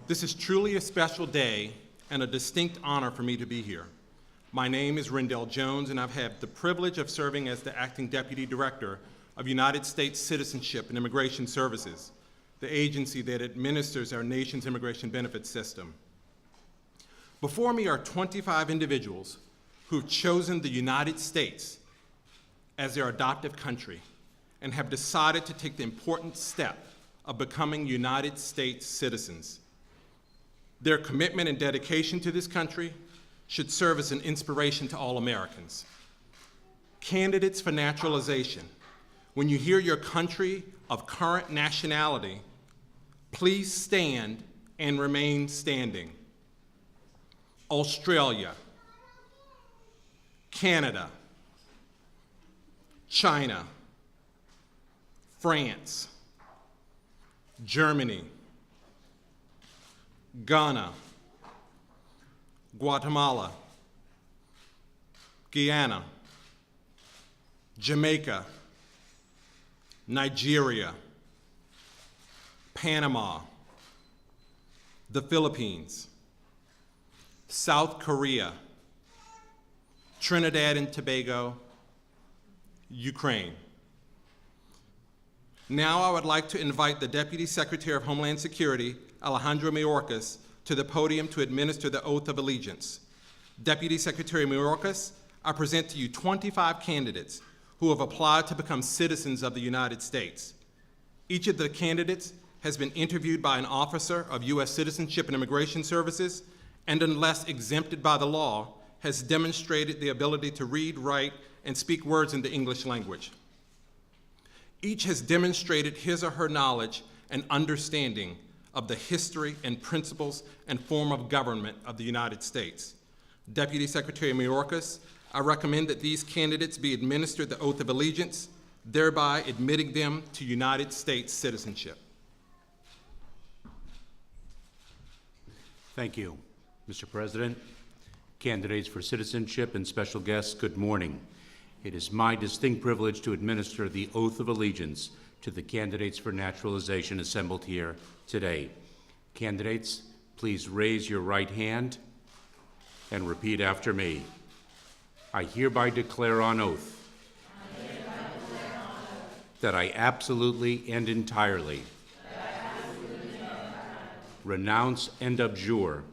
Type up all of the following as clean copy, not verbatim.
This is truly a special day and a distinct honor for me to be here. My name is Rendell Jones, and I've had the privilege of serving as the Acting Deputy Director of United States Citizenship and Immigration Services, the agency that administers our nation's immigration benefits system. Before me are 25 individuals who've chosen the United States as their adoptive country and have decided to take the important step of becoming United States citizens. Their commitment and dedication to this country should serve as an inspiration to all Americans. Candidates for naturalization, when you hear your country of current nationality, please stand and remain standing. Australia, Canada, China, France, Germany, Ghana, Guatemala, Guyana, Jamaica, Nigeria, Panama, the Philippines, South Korea, Trinidad and Tobago, Ukraine. Now I would like to invite the Deputy Secretary of Homeland Security, Alejandro Mayorkas, to the podium to administer the oath of allegiance. Deputy Secretary Mayorkas, I present to you 25 candidates who have applied to become citizens of the United States. Each of the candidates has been interviewed by an officer of U.S. Citizenship and Immigration Services, and unless exempted by the law, has demonstrated the ability to read, write, and speak words in the English language. Each has demonstrated his or her knowledge and understanding of the history and principles and form of government of the United States. Deputy Secretary Mayorkas, I recommend that these candidates be administered the oath of allegiance, thereby admitting them to United States citizenship. Thank you, Mr. President. Candidates for citizenship and special guests, good morning. It is my distinct privilege to administer the oath of allegiance to the candidates for naturalization assembled here today. Candidates, please raise your right hand and repeat after me. I hereby declare on oath that I absolutely and entirely renounce and abjure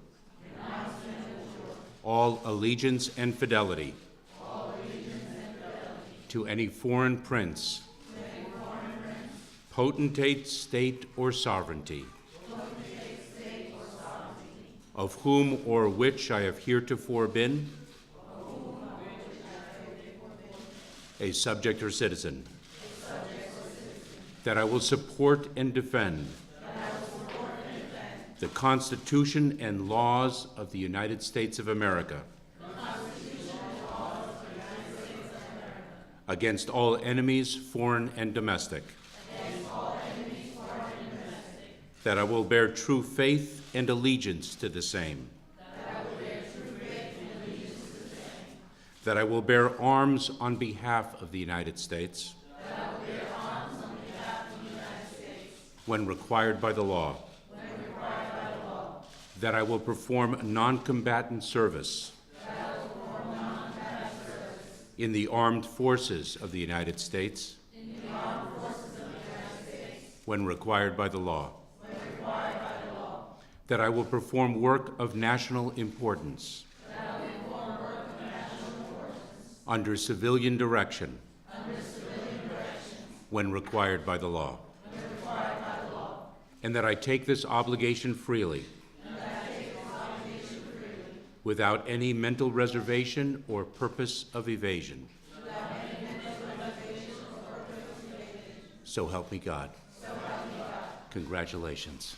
all allegiance and fidelity to any foreign prince, potentate, state, or sovereignty, of whom or which I have heretofore been a subject or citizen, that I will support and defend the Constitution and laws of the United States of America against all enemies, foreign and domestic, that I will bear true faith and allegiance to the same, that I will bear arms on behalf of the United States when required by the law, that I will perform non-combatant service in the armed forces of the United States when required by the law, that I will perform work of national importance under civilian direction when required by the law, and that I take this obligation freely without any mental reservation or purpose of evasion. So help me God. Congratulations.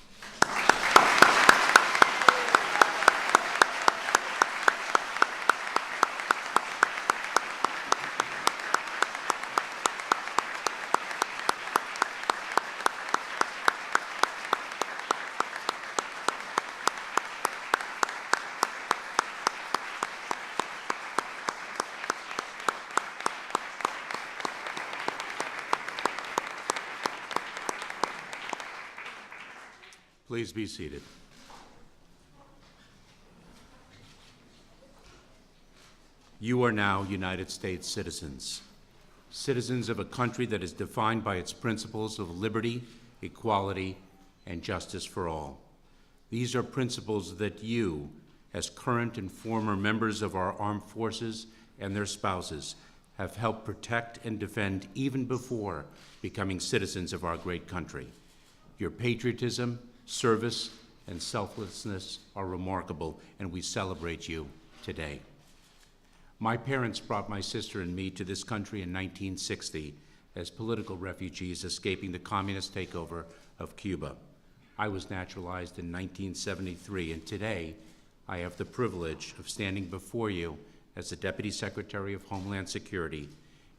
Please be seated. You are now United States citizens, citizens of a country that is defined by its principles of liberty, equality, and justice for all. These are principles that you, as current and former members of our armed forces and their spouses, have helped protect and defend even before becoming citizens of our great country. Your patriotism, service, and selflessness are remarkable, and we celebrate you today. My parents brought my sister and me to this country in 1960 as political refugees escaping the communist takeover of Cuba. I was naturalized in 1973, and today I have the privilege of standing before you as the Deputy Secretary of Homeland Security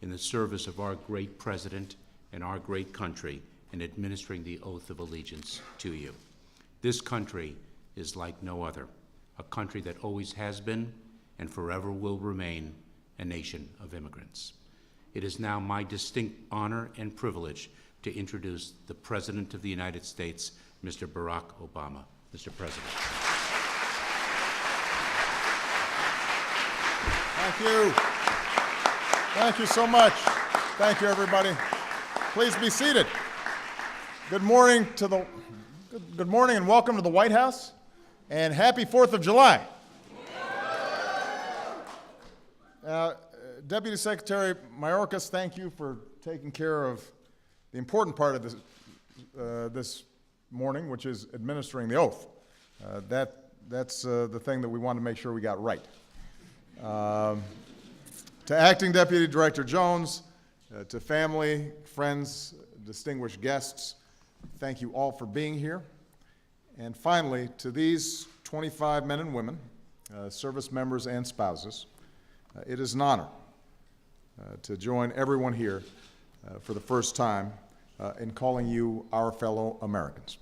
in the service of our great President and our great country and administering the oath of allegiance to you. This country is like no other, a country that always has been and forever will remain a nation of immigrants. It is now my distinct honor and privilege to introduce the President of the United States, Mr. Barack Obama. Mr. President. Thank you. Thank you so much. Thank you, everybody. Please be seated. Good morning and welcome to the White House, and happy 4th of July. Deputy Secretary Mayorkas, thank you for taking care of the important part of this morning, which is administering the oath. That's the thing that we want to make sure we got right. To Acting Deputy Director Jones, to family, friends, distinguished guests, thank you all for being here. And finally, to these 25 men and women, service members and spouses, it is an honor to join everyone here for the first time in calling you our fellow Americans.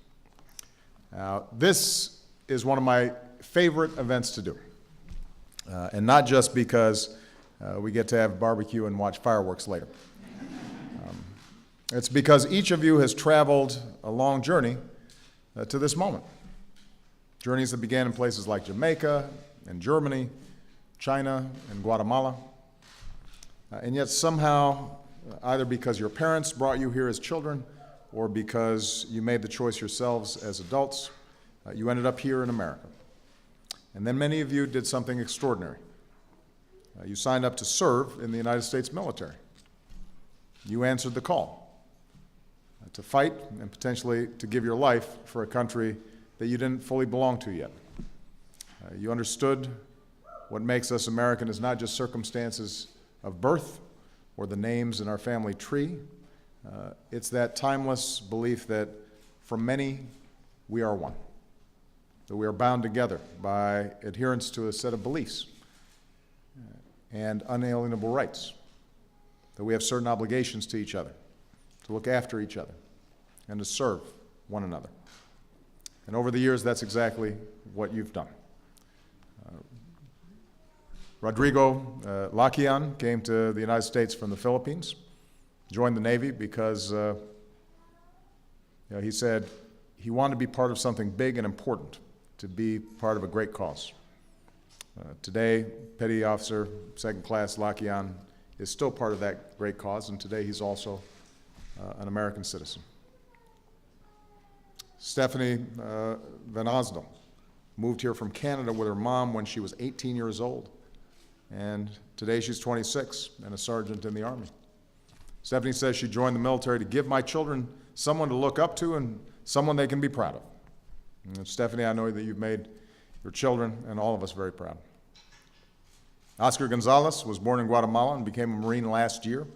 This is one of my favorite events to do, and not just because we get to have barbecue and watch fireworks later. It's because each of you has traveled a long journey to this moment. Journeys that began in places like Jamaica and Germany, China and Guatemala. And yet somehow, either because your parents brought you here as children or because you made the choice yourselves as adults, you ended up here in America. And then many of you did something extraordinary. You signed up to serve in the United States military. You answered the call to fight and potentially to give your life for a country that you didn't fully belong to yet. You understood what makes us American is not just circumstances of birth or the names in our family tree. It's that timeless belief that for many, we are one, that we are bound together by adherence to a set of beliefs and unalienable rights, that we have certain obligations to each other, to look after each other, and to serve one another. And over the years, that's exactly what you've done. Rodrigo Lakian came to the United States from the Philippines, joined the Navy because he said he wanted to be part of something big and important, to be part of a great cause. Today, Petty Officer, Second Class Lakian is still part of that great cause, and today he's also an American citizen. Stephanie Van Osdel moved here from Canada with her mom when she was 18 years old, and today she's 26 and a sergeant in the Army. Stephanie says she joined the military to give my children someone to look up to and someone they can be proud of. And Stephanie, I know that you've made your children and all of us very proud. Oscar Gonzalez was born in Guatemala and became a Marine last year.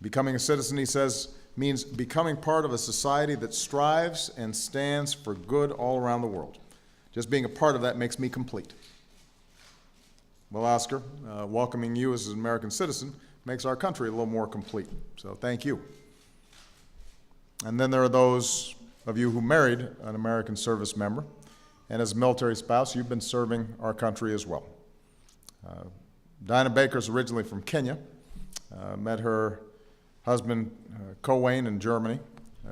Becoming a citizen, he says, means becoming part of a society that strives and stands for good all around the world. Just being a part of that makes me complete. Well, Oscar, welcoming you as an American citizen makes our country a little more complete, so thank you. And then there are those of you who married an American service member, and as a military spouse, you've been serving our country as well. Dinah Baker's originally from Kenya, met her husband, Cowain, in Germany.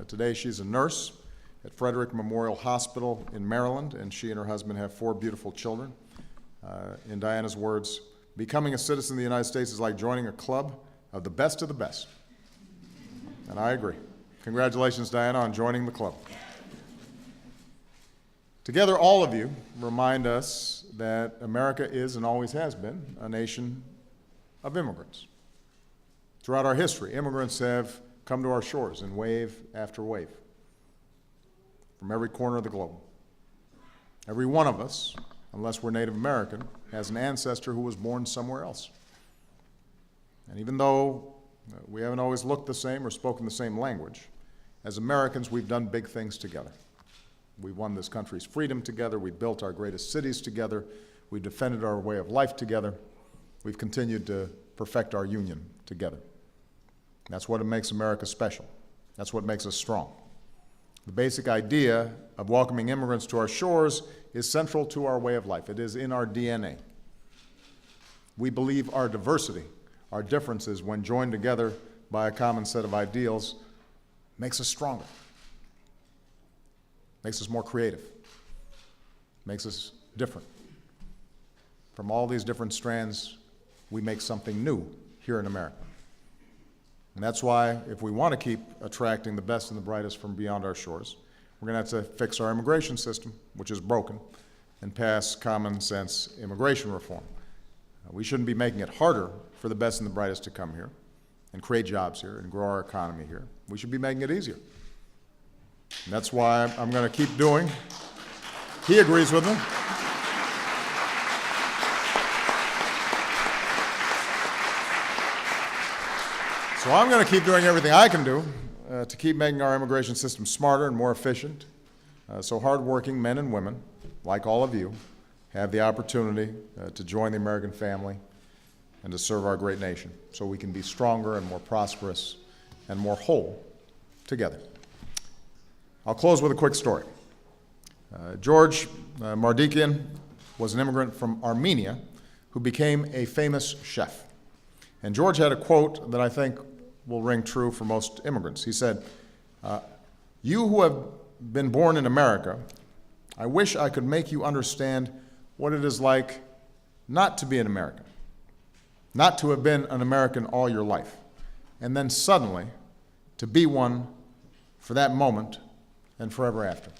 Today she's a nurse at Frederick Memorial Hospital in Maryland, and she and her husband have 4 beautiful children. In Diana's words, Becoming a citizen of the United States is like joining a club of the best. And I agree. Congratulations, Diana, on joining the club. Together, all of you remind us that America is and always has been a nation of immigrants. Throughout our history, immigrants have come to our shores in wave after wave from every corner of the globe. Every one of us, unless we're Native American, has an ancestor who was born somewhere else. And even though we haven't always looked the same or spoken the same language, as Americans, we've done big things together. We've won this country's freedom together. We've built our greatest cities together. We've defended our way of life together. We've continued to perfect our union together. That's what makes America special. That's what makes us strong. The basic idea of welcoming immigrants to our shores is central to our way of life. It is in our DNA. We believe our diversity, our differences, when joined together by a common set of ideals, makes us stronger, makes us more creative, makes us different. From all these different strands, we make something new here in America. And that's why, if we want to keep attracting the best and the brightest from beyond our shores, we're going to have to fix our immigration system, which is broken, and pass common sense immigration reform. We shouldn't be making it harder for the best and the brightest to come here and create jobs here and grow our economy here. We should be making it easier. And that's why I'm going to keep doing. He agrees with me. So I'm going to keep doing everything I can do to keep making our immigration system smarter and more efficient, so hardworking men and women, like all of you, have the opportunity to join the American family and to serve our great nation, so we can be stronger and more prosperous and more whole together. I'll close with a quick story. George Mardikian was an immigrant from Armenia who became a famous chef. And George had a quote that I think will ring true for most immigrants. He said, "You who have been born in America, I wish I could make you understand what it is like not to be an American, not to have been an American all your life, and then suddenly to be one for that moment and forever after."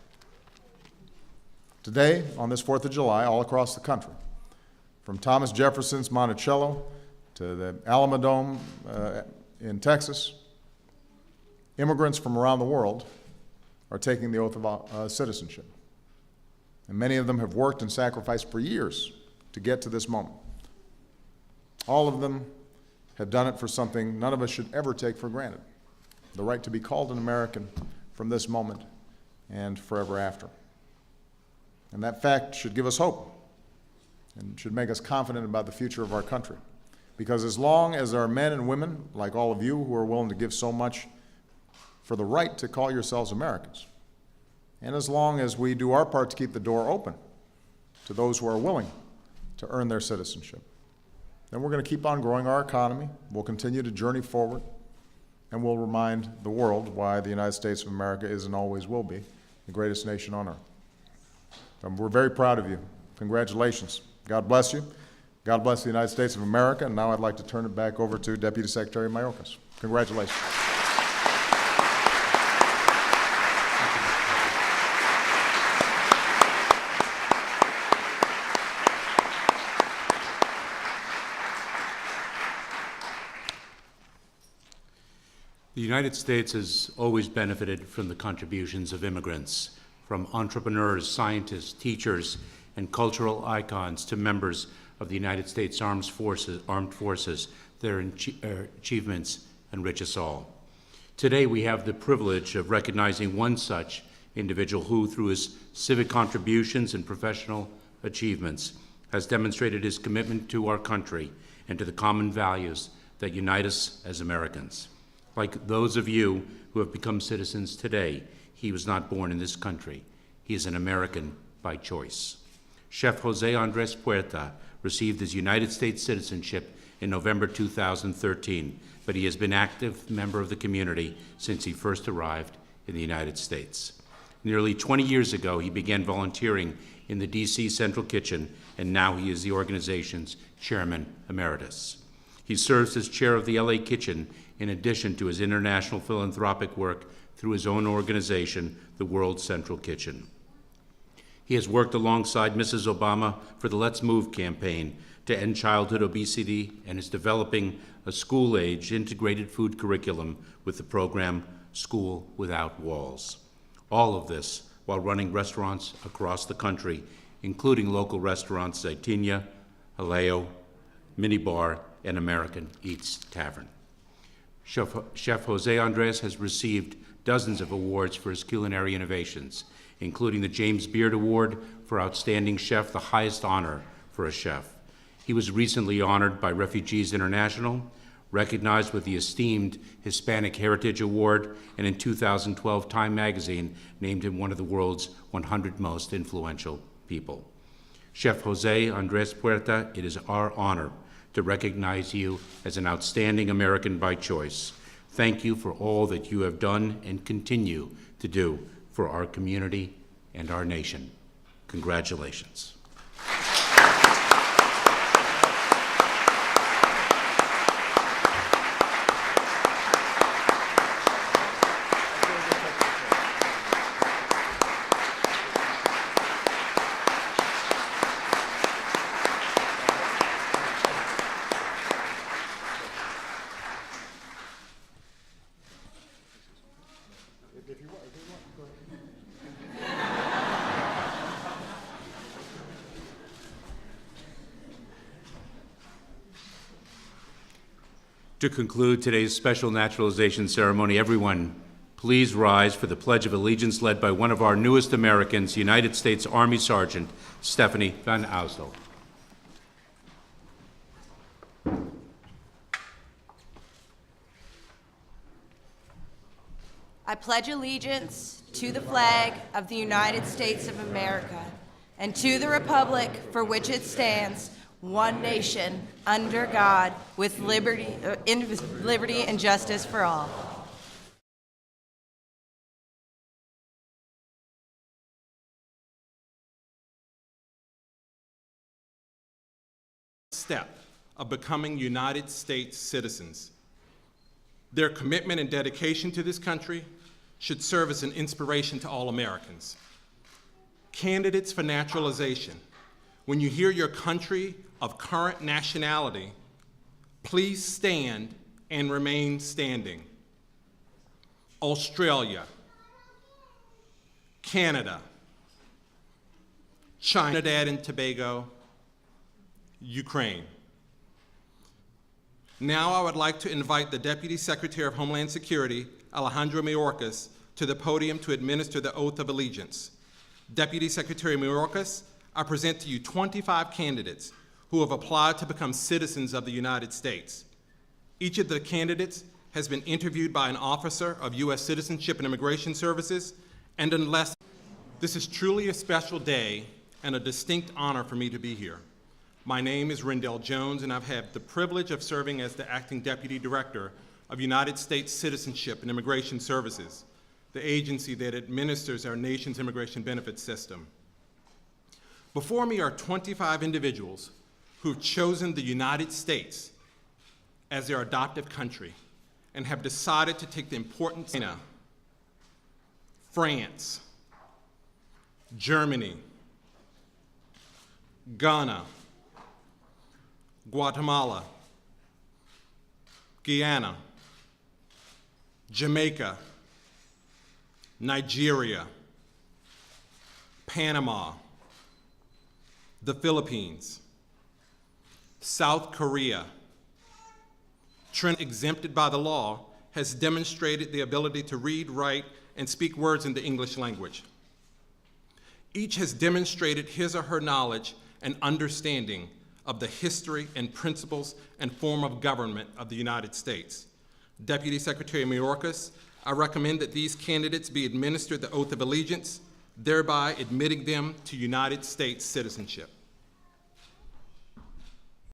Today, on this 4th of July, all across the country, from Thomas Jefferson's Monticello to the Alamodome in Texas, immigrants from around the world are taking the oath of citizenship. And many of them have worked and sacrificed for years to get to this moment. All of them have done it for something none of us should ever take for granted: the right to be called an American from this moment and forever after. And that fact should give us hope and should make us confident about the future of our country. Because as long as there are men and women, like all of you, who are willing to give so much for the right to call yourselves Americans, and as long as we do our part to keep the door open to those who are willing to earn their citizenship, then we're going to keep on growing our economy, we'll continue to journey forward, and we'll remind the world why the United States of America is and always will be the greatest nation on earth. We're very proud of you. Congratulations. God bless you. God bless the United States of America. And now I'd like to turn it back over to Deputy Secretary Mayorkas. Congratulations. The United States has always benefited from the contributions of immigrants, from entrepreneurs, scientists, teachers, and cultural icons to members of the United States Armed Forces. Their achievements enrich us all. Today, we have the privilege of recognizing one such individual who, through his civic contributions and professional achievements, has demonstrated his commitment to our country and to the common values that unite us as Americans. Like those of you who have become citizens today, he was not born in this country. He is an American by choice. Chef Jose Andres Puerta received his United States citizenship in November 2013, but he has been an active member of the community since he first arrived in the United States. Nearly 20 years ago, he began volunteering in the D.C. Central Kitchen, and now he is the organization's chairman emeritus. He serves as chair of the LA Kitchen in addition to his international philanthropic work through his own organization, the World Central Kitchen. He has worked alongside Mrs. Obama for the Let's Move campaign to end childhood obesity and is developing a school-age integrated food curriculum with the program School Without Walls. All of this while running restaurants across the country, including local restaurants Zaitinia, Aleo, Minibar, and American Eats Tavern. Chef Jose Andres has received dozens of awards for his culinary innovations, including the James Beard Award for Outstanding Chef, the highest honor for a chef. He was recently honored by Refugees International, recognized with the esteemed Hispanic Heritage Award, and in 2012, Time magazine named him one of the world's 100 most influential people. Chef Jose Andres Puerta, it is our honor to recognize you as an outstanding American by choice. Thank you for all that you have done and continue to do for our community and our nation. Congratulations. To conclude today's special naturalization ceremony, everyone, please rise for the Pledge of Allegiance led by one of our newest Americans, United States Army Sergeant Stephanie Van Ausdal. I pledge allegiance to the flag of the United States of America and to the republic for which it stands, one nation, under God, with liberty and justice for all. Step of becoming United States citizens. Their commitment and dedication to this country should serve as an inspiration to all Americans. Candidates for naturalization, when you hear your country of current nationality, please stand and remain standing. Australia, Canada, China, Trinidad and Tobago, Ukraine. Now I would like to invite the Deputy Secretary of Homeland Security, Alejandro Mayorkas, to the podium to administer the oath of allegiance. Deputy Secretary Mayorkas, I present to you 25 candidates who have applied to become citizens of the United States. Each of the candidates has been interviewed by an officer of U.S. Citizenship and Immigration Services, and unless this is truly a special day and a distinct honor for me to be here. My name is Rendell Jones, and I've had the privilege of serving as the Acting Deputy Director of United States Citizenship and Immigration Services, the agency that administers our nation's immigration benefits system. Before me are 25 individuals who've chosen the United States as their adoptive country and have decided to take the important China, France, Germany, Ghana, Guatemala, Guyana, Jamaica, Nigeria, Panama, the Philippines, South Korea. Trinidad, exempted by the law, has demonstrated the ability to read, write, and speak words in the English language. Each has demonstrated his or her knowledge and understanding of the history and principles and form of government of the United States. Deputy Secretary Mayorkas, I recommend that these candidates be administered the oath of allegiance, thereby admitting them to United States citizenship.